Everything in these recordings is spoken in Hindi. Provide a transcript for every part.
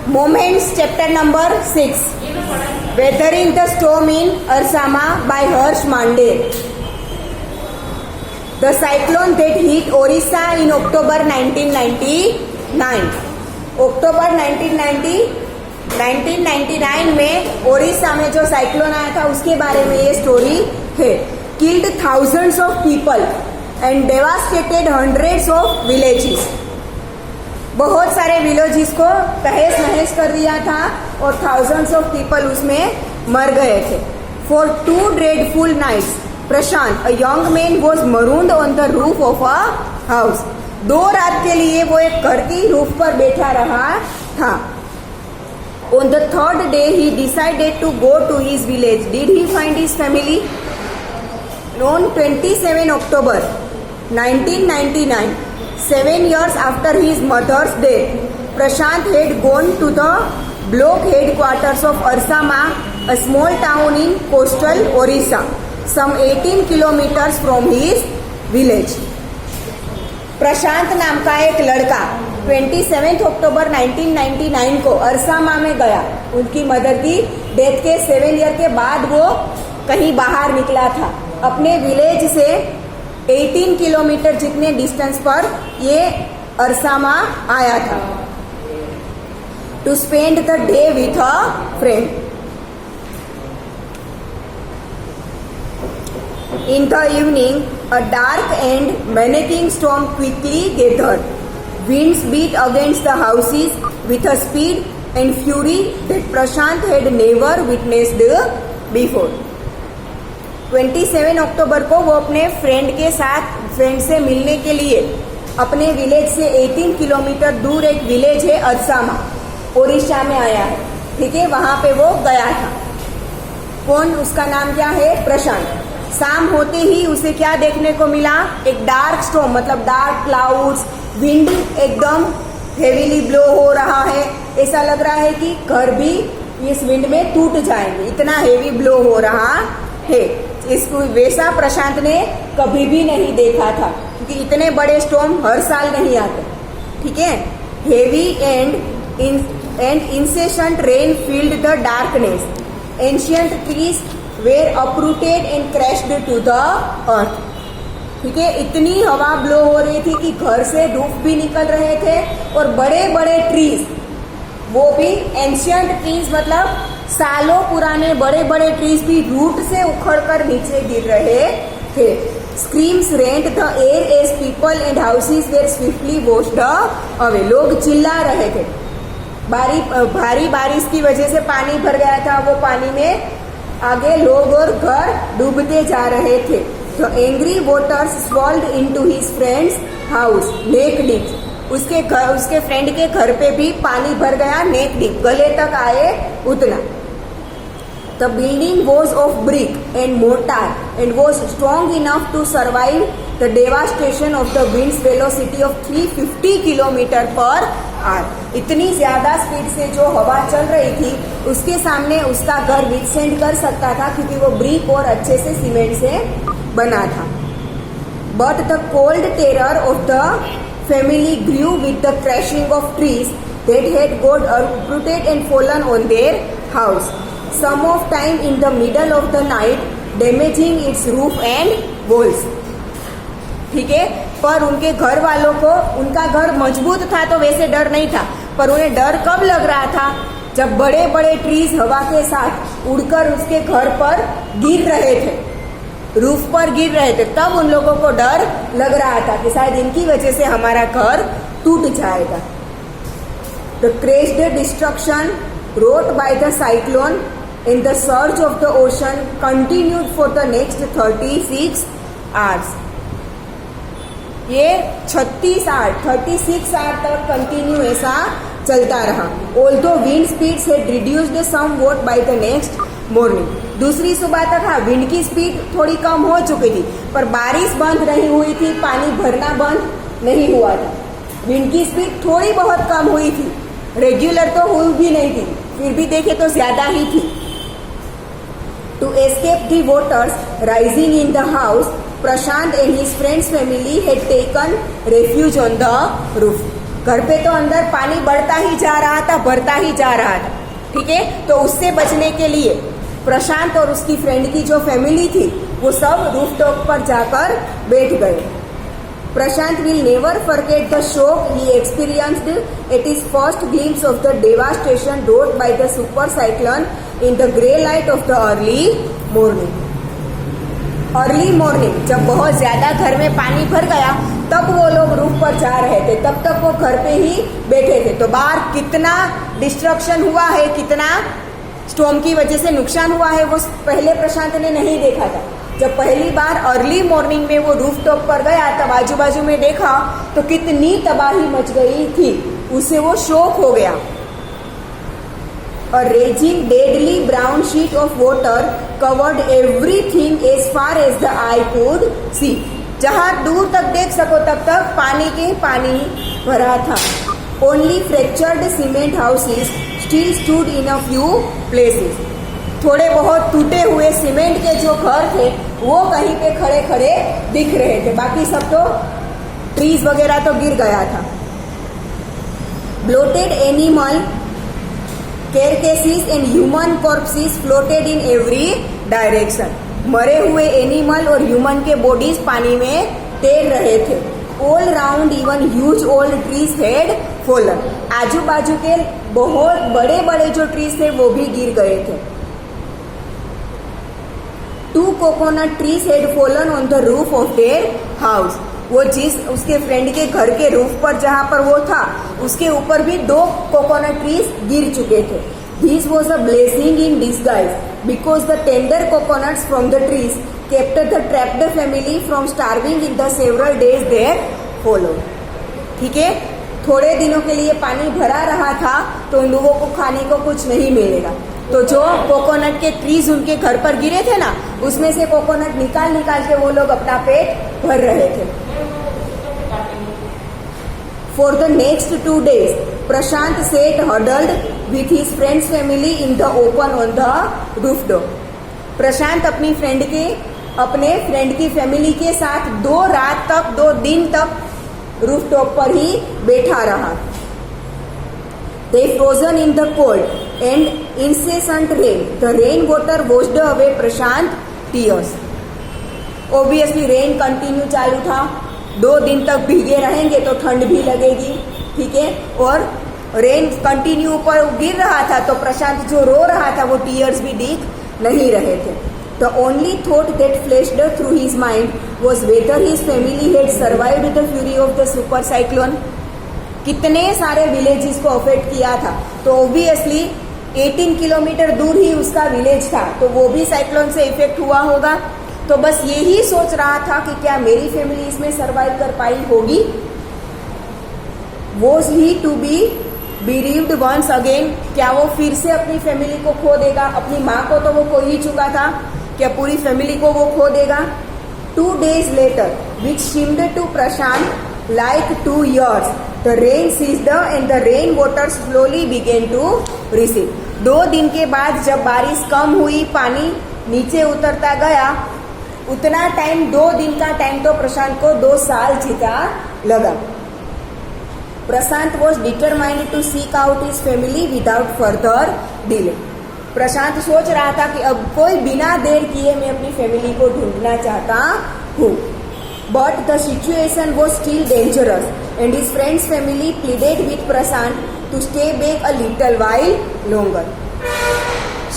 Moments, chapter number 6. Weathering the Storm in Arsama by Harsh Mande. The cyclone that hit Orissa in October 1999. अक्टूबर 1999 में ओडिशा में जो साइक्लोन आया था उसके बारे में ये स्टोरी है. Killed thousands of people and devastated hundreds of villages. बहुत सारे विलेजेस को तहस नहस कर दिया था और थाउजेंड्स ऑफ पीपल उसमें मर गए थे. For 2 dreadful nights, Prashant, a young man was marooned on the roof of a house. 2 रात के लिए वो एक घर की रूफ पर बैठा रहा था. On the 3rd day, he decided to go to his village. Did he find his family? On 27 October 1999, 7 years after his mother's death, Prashant had gone to the block headquarters of Arsama, a small town in coastal Orissa, some 18 kilometers from his village. प्रशांत नाम का एक लड़का 27 अक्टूबर 1999 को अरसामा में गया. उनकी मदर की डेथ के 7 ईयर के बाद वो कहीं बाहर निकला था. अपने विलेज से 18 किलोमीटर जितने डिस्टेंस पर ये अरसामा आया था to spend the day with a friend. In the evening, a dark and menacing storm quickly gathered. Winds beat against the houses with a speed and fury that Prashant had never witnessed before. 27 अक्टूबर को वो अपने फ्रेंड से मिलने के लिए अपने विलेज से 18 किलोमीटर दूर एक विलेज है अरसामा, ओडिशा में आया है. ठीक है, वहां पे वो गया था. कौन, उसका नाम क्या है? प्रशांत. शाम होते ही उसे क्या देखने को मिला? एक डार्क स्टॉर्म, मतलब डार्क क्लाउड्स, विंड एकदम हेवीली ब्लो हो रहा है. ऐसा लग रहा है कि घर भी इस विंड में टूट जाएंगे, इतना हेवी ब्लो हो रहा है. इसको वैसा प्रशांत ने कभी भी नहीं देखा था क्योंकि इतने बड़े स्टॉर्म हर साल नहीं आते. ठीक है. Heavy and incessant rain filled the darkness. Ancient trees were uprooted and crashed to the earth. ठीक है, इतनी हवा ब्लो हो रही थी कि घर से रूफ भी निकल रहे थे और बड़े बड़े ट्रीज, वो भी एंशियंट ट्रीज मतलब सालों पुराने बड़े बड़े ट्रीज भी रूट से उखड़कर नीचे गिर रहे थे. Screams rent the air as people and houses were swiftly washed away. लोग चिल्ला रहे थे. भारी बारिश की वजह से पानी भर गया था. वो पानी में आगे लोग और घर डूबते जा रहे थे. तो angry waters swirled into his friends house neck deep. उसके फ्रेंड के घर पे भी पानी भर गया नेक डीप, गले तक आए उतना. The building was of brick and mortar and was strong enough to survive the devastation of the winds velocity of 350 kilometre per hour. इतनी ज्यादा स्पीड से जो हवा चल रही थी उसके सामने उसका घर विथस्टैंड कर सकता था क्योंकि वो ब्रिक और अच्छे से सीमेंट से बना था. But the cold terror of the family grew with the crashing of trees that had got uprooted and fallen on their house. Some of time in the middle of the night, damaging its roof and walls. ठीक है, पर उनके घर वालों को, उनका घर मजबूत था तो वैसे डर नहीं था, पर उन्हें डर कब लग रहा था? जब बड़े बड़े ट्रीज हवा के साथ उड़कर उसके घर पर गिर रहे थे, रूफ पर गिर रहे थे, तब उन लोगों को डर लग रहा था कि शायद इनकी वजह से हमारा घर टूट जाएगा. The crazed destruction wrought by the cyclone in the surge of the ocean continued for the next 36 hours. ये 36 आवर तक कंटिन्यू ऐसा चलता रहा. Although wind speeds had reduced somewhat by the next morning. दूसरी सुबह तक हाँ, विंड की स्पीड थोड़ी कम हो चुकी थी, पर बारिश बंद नहीं हुई थी, पानी भरना बंद नहीं हुआ था. विंड की स्पीड थोड़ी बहुत कम हुई थी, रेगुलर तो हुई भी नहीं थी, फिर भी देखे तो ज्यादा ही थी. To escape the waters rising in the house, Prashant and his friends family had taken refuge on the roof. घर पे तो अंदर पानी बढ़ता ही जा रहा था, भरता ही जा रहा था, ठीक है। तो उससे बचने के लिए प्रशांत और उसकी फ्रेंड की जो फैमिली थी वो सब रूफटॉप पर जाकर बैठ गए। प्रशांत will never forget the shock he experienced at his first glimpse of the devastation wrought by the super cyclone in the grey light of the early morning. Early morning जब बहुत ज्यादा घर में पानी भर गया तब वो लोग रूफ पर जा रहे थे, तब तक वो घर पे ही बैठे थे। तो बाहर कितना डिस्ट्रक्शन हुआ है, कितना स्टॉर्म की वजह से नुकसान हुआ है, वो पहले प्रशांत ने नहीं देखा था। जब पहली बार अर्ली मॉर्निंग में वो रूफ टॉप पर गया तब आजू बाजू में देखा तो कितनी तबाही मच गई थी, उसे वो शॉक हो गया। A raging deadly brown sheet of water covered everything as far as the eye could see. जहाँ दूर तक देख सको तब तक पानी के पानी भरा था। Only fractured cement houses still stood in a few places. थोड़े बहुत टूटे हुए सीमेंट के जो घर थे वो कहीं पे खड़े खड़े दिख रहे थे, बाकी सब तो ट्रीज वगैरह तो गिर गया था। Bloated animal carcasses and human corpses floated in every direction. मरे हुए एनिमल और ह्यूमन के बॉडीज पानी में तैर रहे थे। All round even huge old trees had fallen. आजू बाजू के बहुत बड़े बड़े जो ट्रीज थे वो भी गिर गए थे। Two coconut trees had fallen on the roof of their house. वो जिस उसके फ्रेंड के घर के रूफ पर जहाँ पर वो था उसके ऊपर भी 2 कोकोनट ट्रीज गिर चुके थे। This was a blessing in disguise because the tender coconuts from the trees kept the trapped family from starving in the several days that followed. ठीक है, थोड़े दिनों के लिए पानी भरा रहा था तो उन लोगों को खाने को कुछ नहीं मिलेगा। तो जो कोकोनट के ट्रीज उनके घर पर गिरे थे ना, उसमें से कोकोनट निकाल निकाल के वो लोग अपना पेट भर रहे थे। For the next 2 days, Prashant sat huddled with his friend's family in the open on the rooftop. प्रशांत अपने फ्रेंड की फैमिली के साथ 2 दिन तक रूफटॉप पर ही बैठा रहा। They frozen in the cold and incessant rain. The rain water washed away Prashant tears. Obviously rain continue चालू था, 2 दिन तक भीगे रहेंगे तो ठंड भी लगेगी, ठीक है। और रेन कंटिन्यू ऊपर गिर रहा था तो प्रशांत जो रो रहा था वो टीयर्स भी दिख नहीं रहे थे। The only thought that flashed through his mind was whether his family had survived the fury of the super cyclone. कितने सारे विलेजेस को अफेक्ट किया था, तो ऑब्वियसली 18 किलोमीटर दूर ही उसका विलेज था, तो वो भी साइक्लोन से इफेक्ट हुआ होगा। तो बस यही सोच रहा था कि क्या मेरी फैमिली इसमें सरवाइव कर पाई होगी। Was he to be bereaved once again? क्या वो फिर से अपनी फैमिली को खो देगा? अपनी माँ को तो वो खो ही चुका था, क्या पूरी फैमिली को वो खो देगा? 2 days later, which seemed to Prashant like 2 years, the rain ceased and the rain waters slowly began to recede. 2 दिन के बाद जब बारिश कम हुई, पानी नीचे उतरता गया, उतना टाइम 2 दिन का टाइम तो प्रशांत को 2 साल जीता लगा। Prashant was determined to seek out his family without further delay. Prashant सोच रहा था कि अब कोई बिना देर किए मैं अपनी फैमिली को ढूंढना चाहता हूँ। But the situation was still dangerous and his friends family pleaded with Prashant to stay back a little while longer.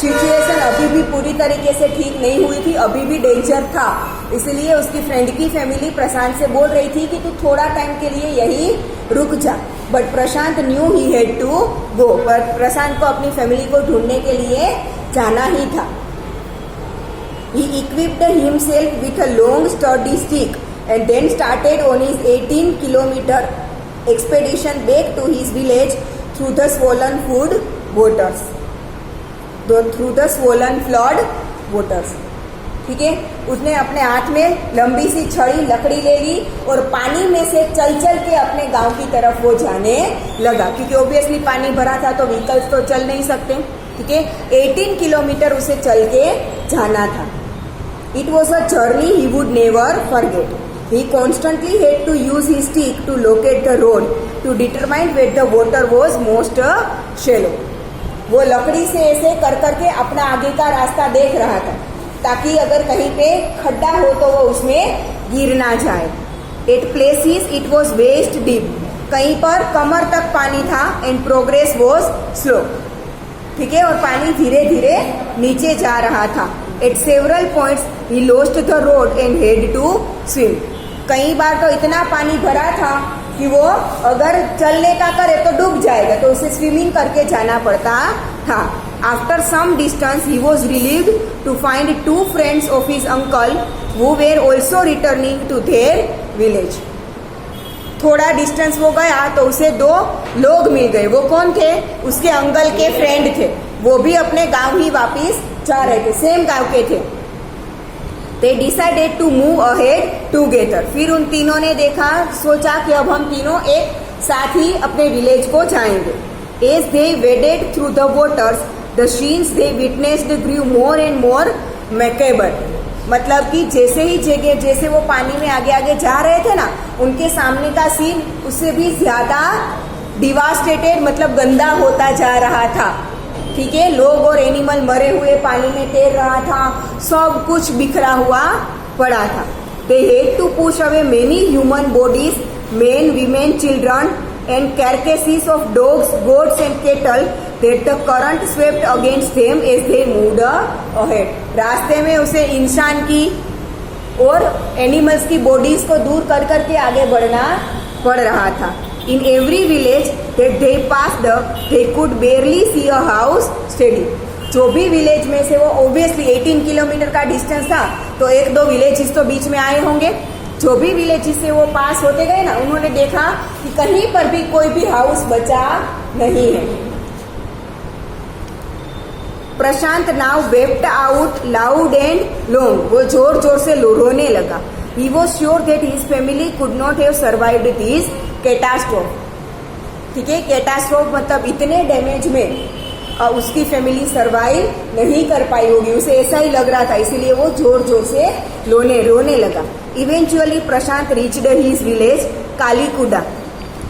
Situation अभी भी पूरी तरीके से ठीक नहीं हुई थी, अभी भी डेंजर था, इसलिए उसकी फ्रेंड की फैमिली प्रशांत से बोल रही थी कि तू थोड़ा टाइम के लिए यही रुक जा। But Prashant knew he had to go, पर प्रशांत को अपनी फैमिली को ढूंढने के लिए जाना ही था। He equipped himself with a long sturdy stick and then started on his 18-kilometer expedition back to his village through the swollen flood waters. ठीक है, उसने अपने हाथ में लंबी सी छड़ी लकड़ी ले ली और पानी में से चल चल के अपने गांव की तरफ वो जाने लगा, क्योंकि ऑब्वियसली पानी भरा था तो व्हीकल्स तो चल नहीं सकते। ठीक है, 18 किलोमीटर उसे चल के जाना था। It was a journey he would never forget. He constantly had to use his stick to locate the road to determine where the water was most shallow. वो लकड़ी से ऐसे कर करके अपना आगे का रास्ता देख रहा था ताकि अगर कहीं पे खड्डा हो तो वो उसमें गिर ना जाए. At places it was waist deep. कहीं पर कमर तक पानी था and progress was slow. ठीक है, और पानी धीरे धीरे नीचे जा रहा था. At several points he lost the road and had to swim. कई बार तो इतना पानी भरा था कि वो अगर चलने का करे तो डूब जाएगा, तो उसे स्विमिंग करके जाना पड़ता था. After some distance he was relieved to find two friends of his uncle who were also returning to their village. थोड़ा डिस्टेंस वो गया तो उसे दो लोग मिल गए. वो कौन थे? उसके अंकल के फ्रेंड थे. वो भी अपने गांव ही वापस जा रहे थे, सेम गांव के थे. They decided to move ahead together. फिर उन तीनों ने सोचा कि अब हम तीनों एक साथ ही अपने विलेज को जाएंगे. As they waded through the waters, the scenes they witnessed grew more and more macabre. मतलब कि जैसे वो पानी में आगे आगे जा रहे थे ना, उनके सामने का सीन उससे भी ज्यादा डिवास्टेटेड, मतलब गंदा होता जा रहा था. ठीक है, लोग और एनिमल मरे हुए पानी में तैर रहा था, सब कुछ बिखरा हुआ पड़ा था. They had to push away many human bodies, men, women, children and carcasses of dogs, goats and cattle that the current swept against them as they moved ahead. रास्ते में उसे इंसान की और एनिमल्स की बॉडीज को दूर कर करके आगे बढ़ना पड़ रहा था. In every village that they passed, they could barely see a house steady. जो भी विलेज में से वो ऑब्वियसली 18 किलोमीटर का डिस्टेंस था, तो एक दो विलेजेस तो बीच में आए होंगे. जो भी विलेजेस से वो पास होते गए ना, उन्होंने देखा कि कहीं पर भी कोई भी हाउस बचा नहीं है. Prashant now wept out loud and long. वो जोर जोर से रोने लगा. He was sure that his family could not have survived this catastrophe. ठीक है, कैटास्ट्रोफ मतलब इतने डैमेज में उसकी फैमिली सरवाइव नहीं कर पाई होगी, उसे ऐसा ही लग रहा था, इसीलिए वो जोर जोर से रोने लगा. Eventually Prashant reached his village कालीकुडा.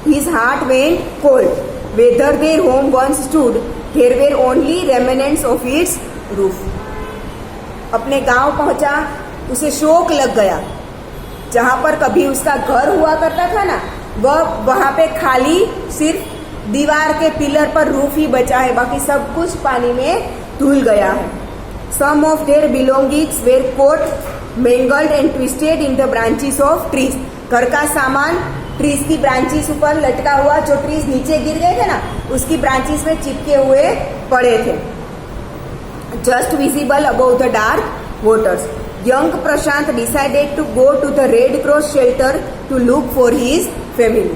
His heart went cold. Whether their home once stood, there were only remnants of its roof. अपने गांव पहुंचा, उसे शोक लग गया. जहां पर कभी उसका घर हुआ करता था ना, वह वहां पे खाली सिर्फ दीवार के पिलर पर रूफ ही बचा है, बाकी सब कुछ पानी में धुल गया है. Some of their belongings were caught, mangled and twisted in the branches of trees. घर का सामान ट्रीज की ब्रांचेस ऊपर लटका हुआ, जो ट्रीज नीचे गिर गए थे ना, उसकी ब्रांचेस में चिपके हुए पड़े थे. Just visible above the dark waters. Young Prashant decided to go to the Red Cross shelter to look for his family.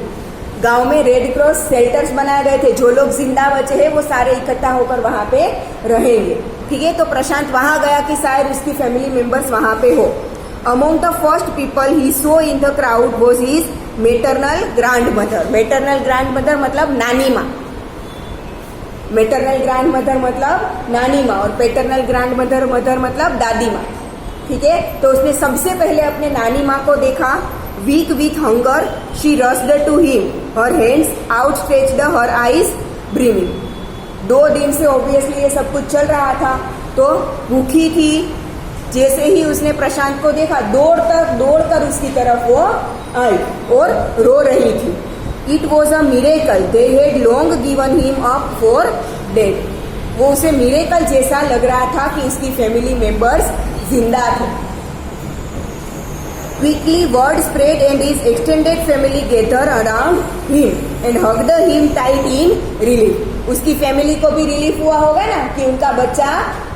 गांव में रेड क्रॉस शेल्टर्स बनाए गए थे. जो लोग जिंदा बचे हैं वो सारे इकट्ठा होकर वहां पे रहेंगे. ठीक है, तो प्रशांत वहां गया कि शायद उसकी फैमिली मेंबर्स वहां पे हो. Among the first people he saw in the crowd was his maternal grandmother. Maternal grandmother मतलब नानी माँ. मैटरनल ग्रैंड मदर मतलब नानी माँ, और पैटर्नल ग्रैंड मदर मतलब दादी माँ. ठीक है, तो उसने सबसे पहले अपने नानी माँ को देखा. Weak with hunger she rushed to him, her hands outstretched, her eyes brimming. 2 दिन से ऑब्वियसली ये सब कुछ चल रहा था, तो भूखी थी. जैसे ही उसने प्रशांत को देखा, दौड़कर उसकी तरफ वो आई और रो रही थी. It was a miracle they had long given him up for dead. वो उसे मिरेकल जैसा लग रहा था कि उसकी फैमिली मेंबर्स जिंदा थे. Quickly word spread and his extended family gathered around him and hugged him tight in relief. उसकी फैमिली को भी रिलीफ हुआ होगा ना कि उनका बच्चा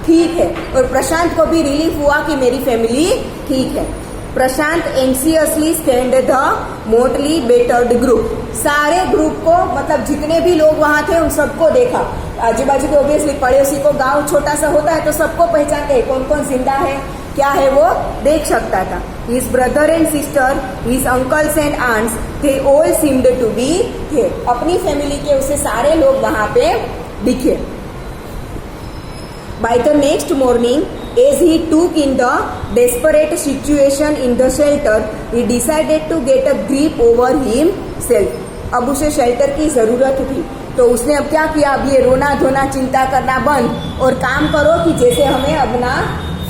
ठीक है, और प्रशांत को भी रिलीफ हुआ कि मेरी फैमिली ठीक है. Prashant anxiously scanned the motley battered group. सारे ग्रुप को, मतलब जितने भी लोग वहां थे उन सबको देखा. आजू बाजू के ऑब्वियसली पड़ोसी को, गांव छोटा सा होता है तो सबको पहचानते हैं, कौन कौन जिंदा है क्या है वो देख सकता था. His brother and sister, his uncles and aunts, they all seemed to be there. अपनी फैमिली के उसे सारे लोग वहां पे दिखे. By the next morning, as he took in the desperate situation in the shelter, he decided to get a grip over himself. अब उसे शेल्टर की ज़रूरत थी, तो उसने अब क्या किया, अब ये रोना धोना चिंता करना बंद और काम करो कि जैसे हमें अपना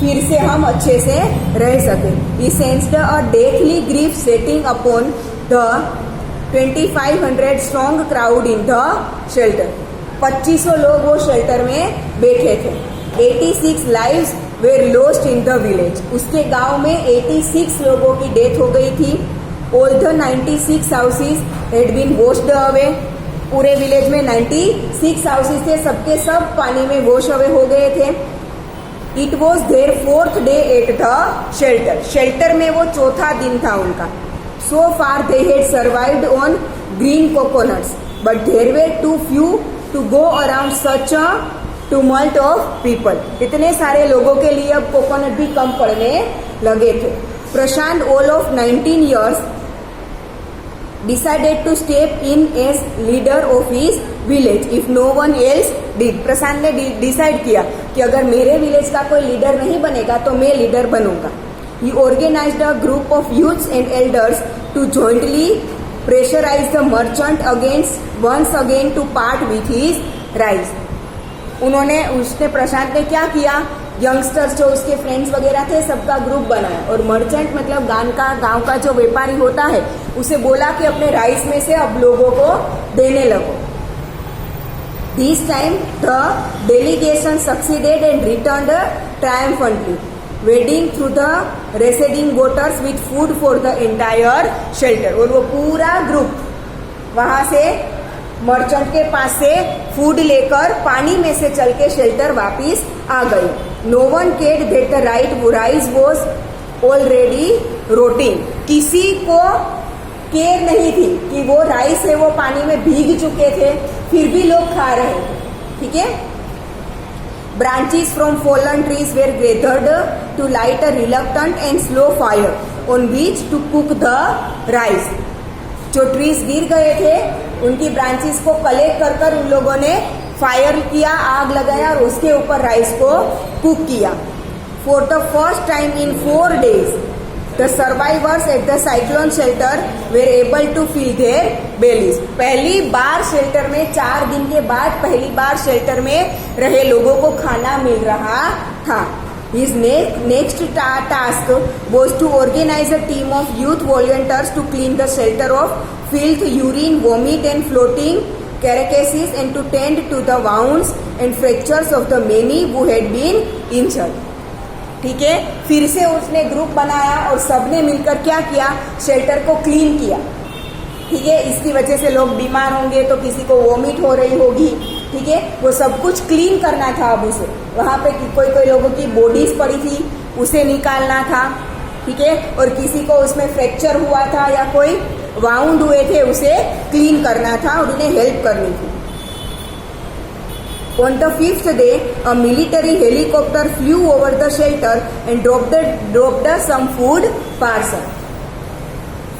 फिर से हम अच्छे से रह सकें. He sensed a deathly grief setting upon the 2500 strong crowd in the shelter. 2500 लोग वो शेल्टर में बैठे थे. 86 lives were lost in the village. उसके गांव में 86 लोगों की डेथ हो गई थी. All the 96 houses had been washed away. पूरे विलेज में 96 हाउसेस थे, सबके सब पानी में वॉश अवे हो गए थे. It was their 4th day at the shelter. Shelter में वो चौथा दिन था उनका. So far they had survived on green coconuts but there were too few to go around such a tumult of people. इतने सारे लोगों के लिए अब कोकोनट भी कम पड़ने लगे थे. प्रशांत all of 19 years decided to step in as leader of his village if no one else did. प्रशांत ने डिसाइड किया कि अगर मेरे विलेज का कोई लीडर नहीं बनेगा तो मैं लीडर बनूंगा. He organized a group of youths and elders to jointly pressurize the merchant against once again to part with his rice. उसने प्रशांत ने क्या किया, यंगस्टर्स जो उसके फ्रेंड्स वगैरह थे सबका ग्रुप बनाया और मर्चेंट मतलब गांव का जो व्यापारी होता है उसे बोला कि अपने राइस में से अब लोगों को देने लगो. This time the delegation succeeded and returned triumphantly wading through the receding waters with food for the entire shelter. और वो पूरा ग्रुप वहां से मर्चेंट के पास से फूड लेकर पानी में से चल के शेल्टर वापिस आ गई. No one cared that the rice was already rotting. किसी को केयर नहीं थी कि वो राइस है वो पानी में भीग चुके थे, फिर भी लोग खा रहे थे. ठीक है. Branches from fallen trees were gathered to light a reluctant and slow fire on which to cook the rice. जो ट्रीज गिर गए थे उनकी ब्रांचेस को कलेक्ट कर कर उन लोगों ने फायर किया, आग लगाया और उसके ऊपर राइस को कुक किया. For the first time in 4 days the survivors at the cyclone shelter were able to fill their bellies. पहली बार शेल्टर में 4 दिन के बाद पहली बार शेल्टर में रहे लोगों को खाना मिल रहा था. His next task was to organize a team of youth volunteers to clean the shelter of filth, urine, vomit and floating carcasses and to tend to the wounds and fractures of the many who had been injured. ठीक है. फिर से उसने ग्रुप बनाया और सबने मिलकर क्या किया, शेल्टर को क्लीन किया. ठीक है. इसकी वजह से लोग बीमार होंगे तो किसी को वॉमिट हो रही होगी. ठीक है. वो सब कुछ क्लीन करना था. अब उसे वहां पे कोई लोगों की बॉडीज पड़ी थी उसे निकालना था. ठीक है. और किसी को उसमें फ्रैक्चर हुआ था या कोई वाउंड हुए थे उसे क्लीन करना था और उन्हें हेल्प करनी थी. On the 5th day, a military helicopter flew over the shelter and dropped some food parcel.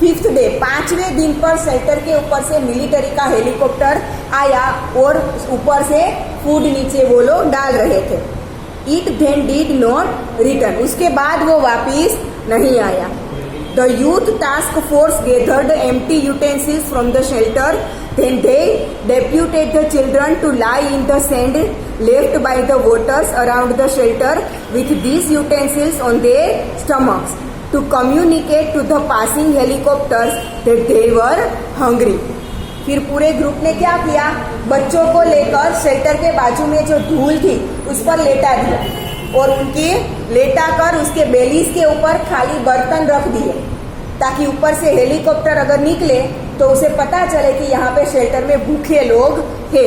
5th day, 5वें दिन पर शेल्टर के ऊपर से मिलिट्री का हेलीकॉप्टर आया और ऊपर से फूड नीचे वो लोग डाल रहे थे. It then did not return. उसके बाद वो वापिस नहीं आया. The youth task force gathered empty utensils from the shelter. Then they deputed the children to lie in the sand left by the waters around the shelter with these utensils on their stomachs to communicate to the passing helicopters that they were hungry. फिर पूरे ग्रुप ने क्या किया, बच्चों को लेकर शेल्टर के बाजू में जो धूल थी उस पर लेटा दिया और उनके लेटा कर उसके बेलीज के ऊपर खाली बर्तन रख दिए ताकि ऊपर से हेलीकॉप्टर अगर निकले तो उसे पता चले कि यहाँ पे शेल्टर में भूखे लोग थे.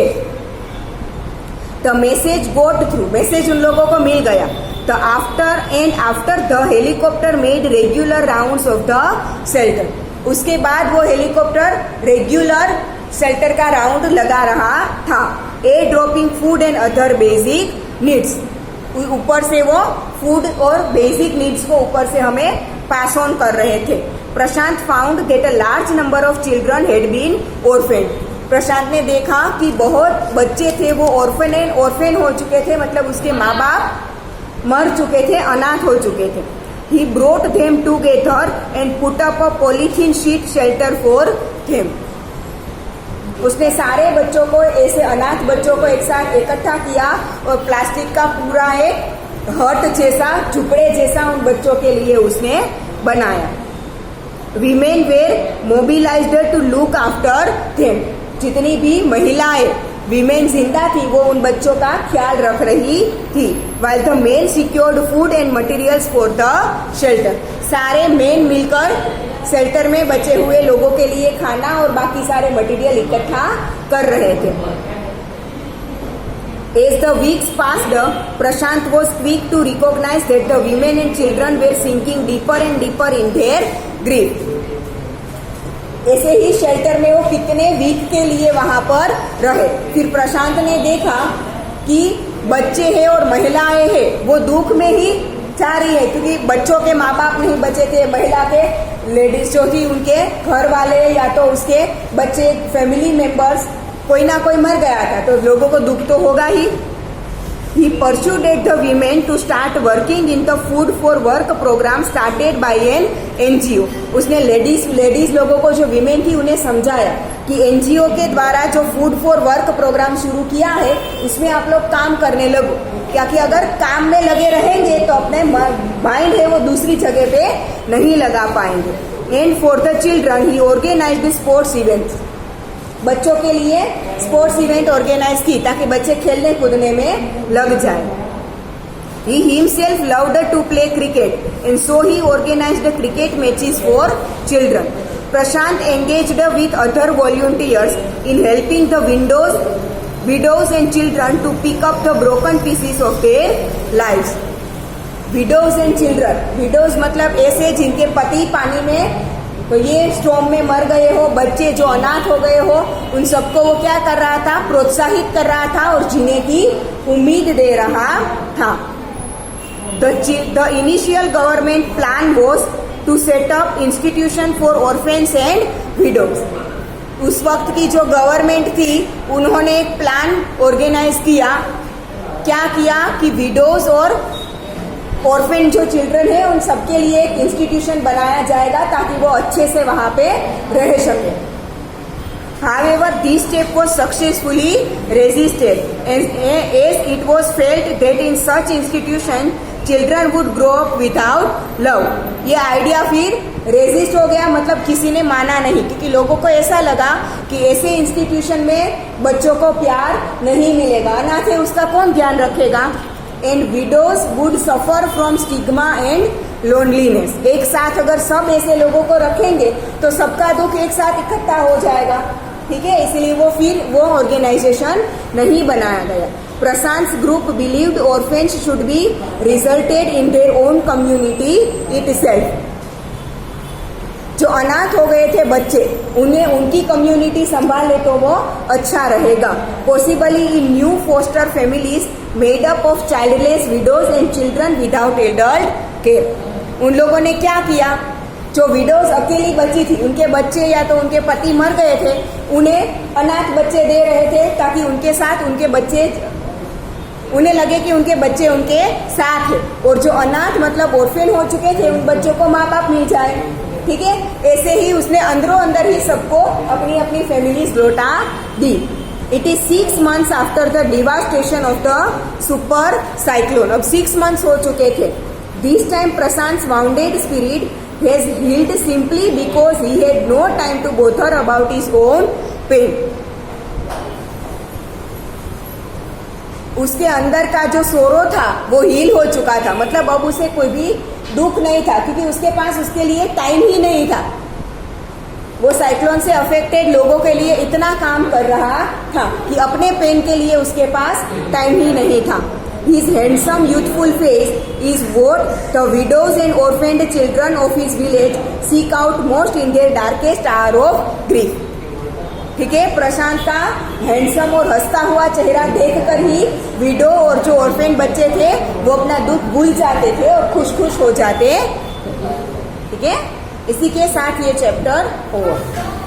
The message got through. Message उन लोगों को मिल गया. After the helicopter made regular rounds of the shelter. उसके बाद वो हेलीकॉप्टर रेगुलर शेल्टर का राउंड लगा रहा था. Air dropping food and other basic needs. ऊपर से वो फूड और बेसिक नीड्स को ऊपर से हमें पास ऑन कर रहे थे. Prashant found that a large number of children had been orphan. Prashant ने देखा कि बहुत बच्चे थे वो ऑर्फेन हो चुके थे, मतलब उसके माँ बाप मर चुके थे, अनाथ हो चुके थे. He brought them together and put up a polythene sheet shelter for them. उसने सारे बच्चों को, ऐसे अनाथ बच्चों को एक साथ इकट्ठा किया और प्लास्टिक का पूरा एक हट जैसा, झुपड़े जैसा उन बच्चों के लिए उसने बनाया। Women were mobilised to look after them. जितनी भी महिलाएं वीमेन जिंदा थी वो उन बच्चों का ख्याल रख रही थी। While the main secured food and materials for the shelter. सारे मेन मिलकर शेल्टर में बचे हुए लोगों के लिए खाना और बाकी सारे मटेरियल इकट्ठा कर रहे थे। As the weeks passed, Prashant was quick to recognize that the women and children were sinking deeper and deeper in their grief. ऐसे ही शेल्टर में वो कितने वीक के लिए वहां पर रहे। फिर प्रशांत ने देखा कि बच्चे हैं और महिलाएं हैं वो दुख में ही जा रही है, क्योंकि बच्चों के माँ बाप नहीं बचे थे, महिला के लेडीज जो थी उनके घर वाले या तो उसके बच्चे, फैमिली मेंबर्स, कोई ना कोई मर गया था, तो लोगों को दुख तो होगा ही। He persuaded the women to start working in the food for work program started by an NGO. उसने लेडीज लोगों को, जो विमेन थी, उन्हें समझाया कि एनजीओ के द्वारा जो फूड फॉर वर्क प्रोग्राम शुरू किया है उसमें आप लोग काम करने लगो, क्योंकि अगर काम में लगे रहेंगे तो अपने माइंड है वो दूसरी जगह पे नहीं लगा पाएंगे। And for the children he organised sports events. बच्चों के लिए स्पोर्ट्स इवेंट ऑर्गेनाइज की ताकि बच्चे खेलने कूदने में लग जाए। He himself loved to play cricket and so he organized cricket matches for children. Prashant engaged with other volunteers in helping the widows and children to pick up the broken pieces of their lives. Widows and children, widows मतलब ऐसे जिनके पति पानी में, तो ये स्टॉर्म में मर गए हो, बच्चे जो अनाथ हो गए हो, उन सबको वो क्या कर रहा था, प्रोत्साहित कर रहा था और जीने की उम्मीद दे रहा था। The initial government plan was to set up institution for orphans and widows. उस वक्त की जो गवर्नमेंट थी उन्होंने एक प्लान ऑर्गेनाइज किया। क्या किया कि विडोज और ऑर्फेन जो चिल्ड्रन है उन सबके लिए एक इंस्टीट्यूशन बनाया जाएगा ताकि वो अच्छे से वहां पे रह सके। However, this step was successfully resisted as it was felt that in such institution children would grow up without love. ये आइडिया फिर रेजिस्ट हो गया, मतलब किसी ने माना नहीं, क्योंकि लोगों को ऐसा लगा कि ऐसे इंस्टीट्यूशन में बच्चों को प्यार नहीं मिलेगा, अनाथ है उसका कौन ध्यान रखेगा। And widows would suffer from stigma and loneliness. एक साथ अगर सब ऐसे लोगों को रखेंगे तो सबका दुख एक साथ इकट्ठा हो जाएगा, ठीक है, इसलिए वो फिर वो ऑर्गेनाइजेशन नहीं बनाया गया। Prashant group believed orphans should be resulted in their own community itself. जो अनाथ हो गए थे बच्चे, उन्हें उनकी कम्युनिटी संभाल ले तो वो अच्छा रहेगा। Possibly in new foster families made up of childless widows and children without adult care. उन लोगों ने क्या किया, जो विडोज अकेली बची थी, उनके बच्चे या तो उनके पति मर गए थे, उन्हें अनाथ बच्चे दे रहे थे ताकि उनके साथ उनके बच्चे, उन्हें लगे कि उनके बच्चे उनके साथ है, और जो अनाथ मतलब ऑर्फेन हो चुके थे उन बच्चों को माँ बाप मिल जाए, ठीक है। ऐसे ही उसने अंदरों अंदर ही सबको अपनी अपनी फैमिलीज लौटा दी। It is 6 months after the devastation of the super cyclone. अब 6 months हो चुके थे। This time Prashant wounded spirit has healed simply because he had no time to bother about his own pain. उसके अंदर का जो सोरो था वो हील हो चुका था, मतलब अब उसे कोई भी दुख नहीं था, क्योंकि उसके पास उसके लिए टाइम ही नहीं था। वो साइक्लोन से अफेक्टेड लोगों के लिए इतना काम कर रहा था कि अपने पेन के लिए उसके पास टाइम ही नहीं था। His handsome youthful face is what the widows and orphaned children of his village seek out most in their darkest hour of grief. ठीक है, प्रशांत का हैंडसम और हंसता हुआ चेहरा देखकर ही विडो और जो ऑर्फेन बच्चे थे वो अपना दुख भूल जाते थे और खुश खुश हो जाते। ठीक है, इसी के साथ ये चैप्टर ओवर।